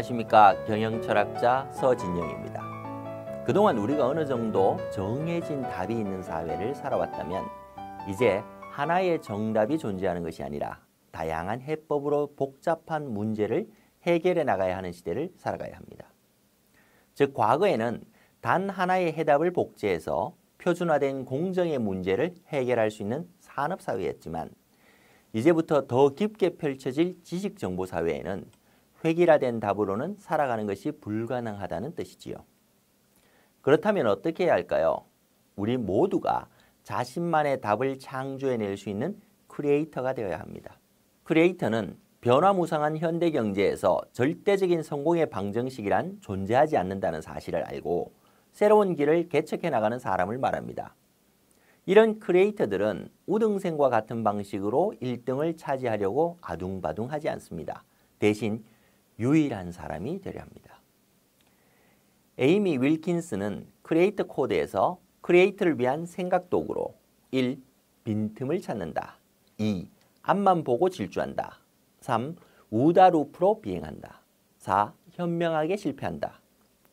안녕하십니까. 경영철학자 서진영입니다. 그동안 우리가 어느 정도 정해진 답이 있는 사회를 살아왔다면 이제 하나의 정답이 존재하는 것이 아니라 다양한 해법으로 복잡한 문제를 해결해 나가야 하는 시대를 살아가야 합니다. 즉 과거에는 단 하나의 해답을 복제해서 표준화된 공정의 문제를 해결할 수 있는 산업사회였지만 이제부터 더 깊게 펼쳐질 지식정보사회에는 획일화된 답으로는 살아가는 것이 불가능하다는 뜻이지요. 그렇다면 어떻게 해야 할까요? 우리 모두가 자신만의 답을 창조해낼 수 있는 크리에이터가 되어야 합니다. 크리에이터는 변화무쌍한 현대 경제에서 절대적인 성공의 방정식이란 존재하지 않는다는 사실을 알고 새로운 길을 개척해 나가는 사람을 말합니다. 이런 크리에이터들은 우등생과 같은 방식으로 1등을 차지하려고 아둥바둥하지 않습니다. 대신 유일한 사람이 되려 합니다. 에이미 윌킨스는 크리에이터 코드에서 크리에이터를 위한 생각도구로 1. 빈틈을 찾는다. 2. 앞만 보고 질주한다. 3. 우다루프로 비행한다. 4. 현명하게 실패한다.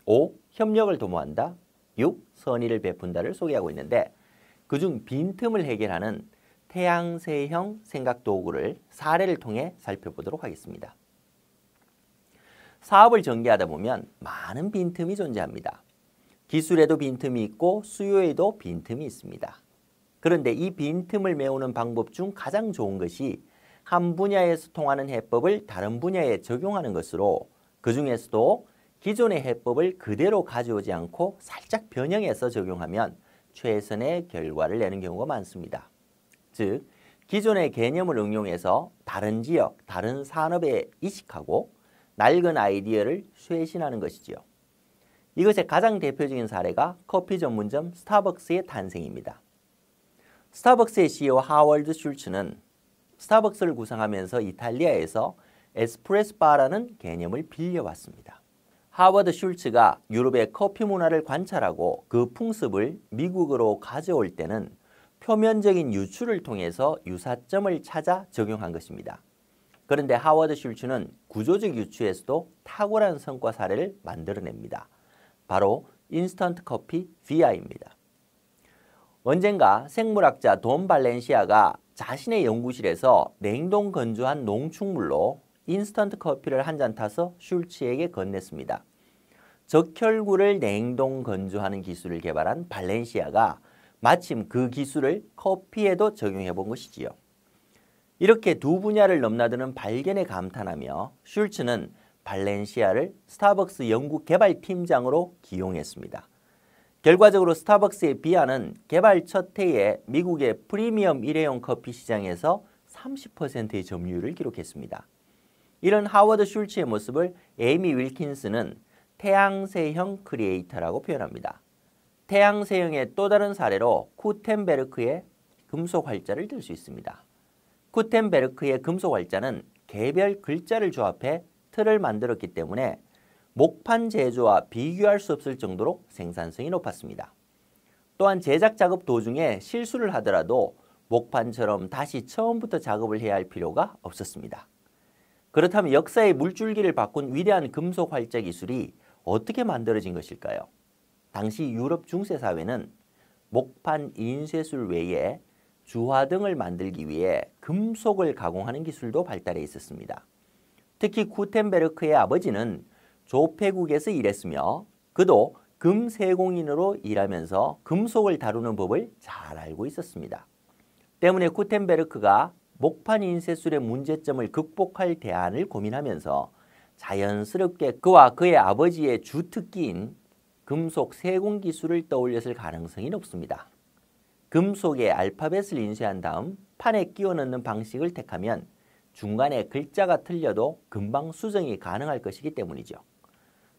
5. 협력을 도모한다. 6. 선의를 베푼다를 소개하고 있는데 그중 빈틈을 해결하는 태양세형 생각도구를 사례를 통해 살펴보도록 하겠습니다. 사업을 전개하다 보면 많은 빈틈이 존재합니다. 기술에도 빈틈이 있고 수요에도 빈틈이 있습니다. 그런데 이 빈틈을 메우는 방법 중 가장 좋은 것이 한 분야에서 통하는 해법을 다른 분야에 적용하는 것으로 그 중에서도 기존의 해법을 그대로 가져오지 않고 살짝 변형해서 적용하면 최선의 결과를 내는 경우가 많습니다. 즉, 기존의 개념을 응용해서 다른 지역, 다른 산업에 이식하고 낡은 아이디어를 쇄신하는 것이지요. 이것의 가장 대표적인 사례가 커피 전문점 스타벅스의 탄생입니다. 스타벅스의 CEO 하워드 슐츠는 스타벅스를 구상하면서 이탈리아에서 에스프레소 바라는 개념을 빌려왔습니다. 하워드 슐츠가 유럽의 커피 문화를 관찰하고 그 풍습을 미국으로 가져올 때는 표면적인 유추를 통해서 유사점을 찾아 적용한 것입니다. 그런데 하워드 슐츠는 구조적 유추에서도 탁월한 성과 사례를 만들어냅니다. 바로 인스턴트 커피 VI입니다. 언젠가 생물학자 돈 발렌시아가 자신의 연구실에서 냉동 건조한 농축물로 인스턴트 커피를 한 잔 타서 슐츠에게 건넸습니다. 적혈구를 냉동 건조하는 기술을 개발한 발렌시아가 마침 그 기술을 커피에도 적용해 본 것이지요. 이렇게 두 분야를 넘나드는 발견에 감탄하며 슐츠는 발렌시아를 스타벅스 연구 개발 팀장으로 기용했습니다. 결과적으로 스타벅스의 비아는 개발 첫 해에 미국의 프리미엄 일회용 커피 시장에서 30%의 점유율을 기록했습니다. 이런 하워드 슐츠의 모습을 에이미 윌킨스는 태양세형 크리에이터라고 표현합니다. 태양세형의 또 다른 사례로 구텐베르크의 금속 활자를 들 수 있습니다. 구텐베르크의 금속 활자는 개별 글자를 조합해 틀을 만들었기 때문에 목판 제조와 비교할 수 없을 정도로 생산성이 높았습니다. 또한 제작 작업 도중에 실수를 하더라도 목판처럼 다시 처음부터 작업을 해야 할 필요가 없었습니다. 그렇다면 역사의 물줄기를 바꾼 위대한 금속 활자 기술이 어떻게 만들어진 것일까요? 당시 유럽 중세 사회는 목판 인쇄술 외에 주화등을 만들기 위해 금속을 가공하는 기술도 발달해 있었습니다. 특히 구텐베르크의 아버지는 조폐국에서 일했으며 그도 금세공인으로 일하면서 금속을 다루는 법을 잘 알고 있었습니다. 때문에 구텐베르크가 목판 인쇄술의 문제점을 극복할 대안을 고민하면서 자연스럽게 그와 그의 아버지의 주특기인 금속 세공 기술을 떠올렸을 가능성이 높습니다. 금속에 알파벳을 인쇄한 다음 판에 끼워 넣는 방식을 택하면 중간에 글자가 틀려도 금방 수정이 가능할 것이기 때문이죠.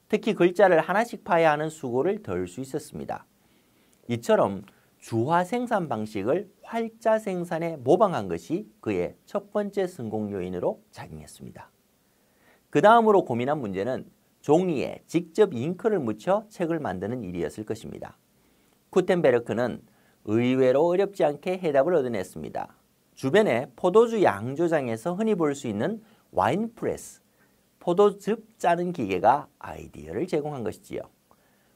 특히 글자를 하나씩 파야 하는 수고를 덜 수 있었습니다. 이처럼 주화 생산 방식을 활자 생산에 모방한 것이 그의 첫 번째 성공 요인으로 작용했습니다. 그 다음으로 고민한 문제는 종이에 직접 잉크를 묻혀 책을 만드는 일이었을 것입니다. 구텐베르크는 의외로 어렵지 않게 해답을 얻어냈습니다. 주변에 포도주 양조장에서 흔히 볼 수 있는 와인 프레스, 포도즙 짜는 기계가 아이디어를 제공한 것이지요.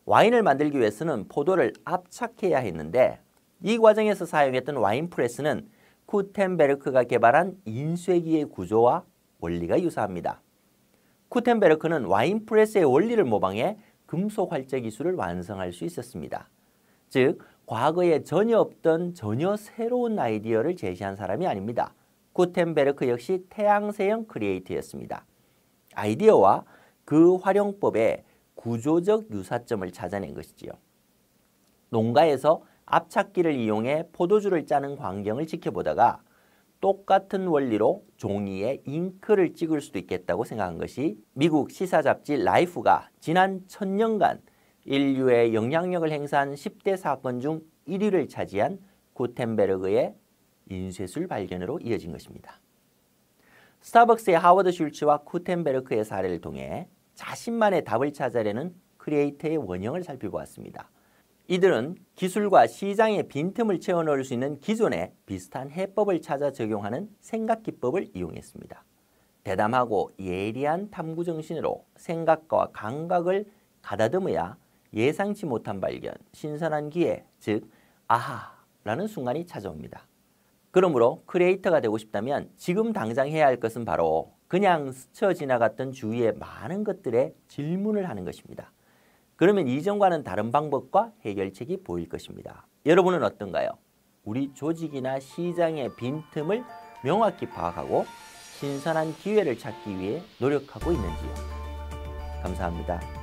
와인을 만들기 위해서는 포도를 압착해야 했는데 이 과정에서 사용했던 와인 프레스는 쿠텐베르크가 개발한 인쇄기의 구조와 원리가 유사합니다. 쿠텐베르크는 와인 프레스의 원리를 모방해 금속 활제 기술을 완성할 수 있었습니다. 즉, 과거에 전혀 없던 전혀 새로운 아이디어를 제시한 사람이 아닙니다. 쿠텐베르크 역시 태양세형 크리에이터였습니다. 아이디어와 그 활용법의 구조적 유사점을 찾아낸 것이지요. 농가에서 압착기를 이용해 포도주를 짜는 광경을 지켜보다가 똑같은 원리로 종이에 잉크를 찍을 수도 있겠다고 생각한 것이 미국 시사 잡지 라이프가 지난 1000년간 인류의 영향력을 행사한 10대 사건 중 1위를 차지한 구텐베르그의 인쇄술 발견으로 이어진 것입니다. 스타벅스의 하워드 슐츠와 구텐베르크의 사례를 통해 자신만의 답을 찾아내는 크리에이터의 원형을 살펴보았습니다. 이들은 기술과 시장의 빈틈을 채워 넣을 수 있는 기존의 비슷한 해법을 찾아 적용하는 생각기법을 이용했습니다. 대담하고 예리한 탐구 정신으로 생각과 감각을 가다듬어야 예상치 못한 발견, 신선한 기회, 즉 아하라는 순간이 찾아옵니다. 그러므로 크리에이터가 되고 싶다면 지금 당장 해야 할 것은 바로 그냥 스쳐 지나갔던 주위의 많은 것들에 질문을 하는 것입니다. 그러면 이전과는 다른 방법과 해결책이 보일 것입니다. 여러분은 어떤가요? 우리 조직이나 시장의 빈틈을 명확히 파악하고 신선한 기회를 찾기 위해 노력하고 있는지요? 감사합니다.